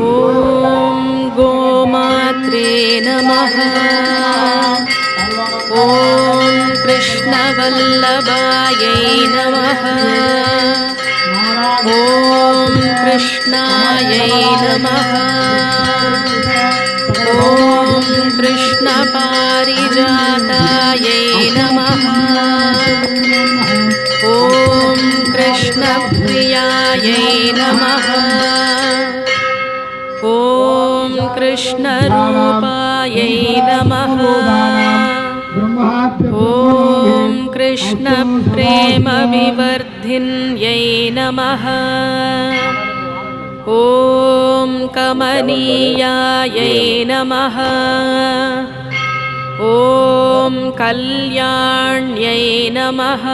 ॐ गोमात्रे नमः। ॐ कृष्णवल्लभायै नमः। ॐ कृष्णायै नमः। ॐ कृष्णपारिजातायै नमः। ॐ कृष्णप्रियायै नमः। ॐ कृष्णरूपायै नमः। ॐ कृष्णप्रेमविवर्धिन्यै नमः। ॐ कमनीयायै नमः। ॐ कल्याण्यै नमः।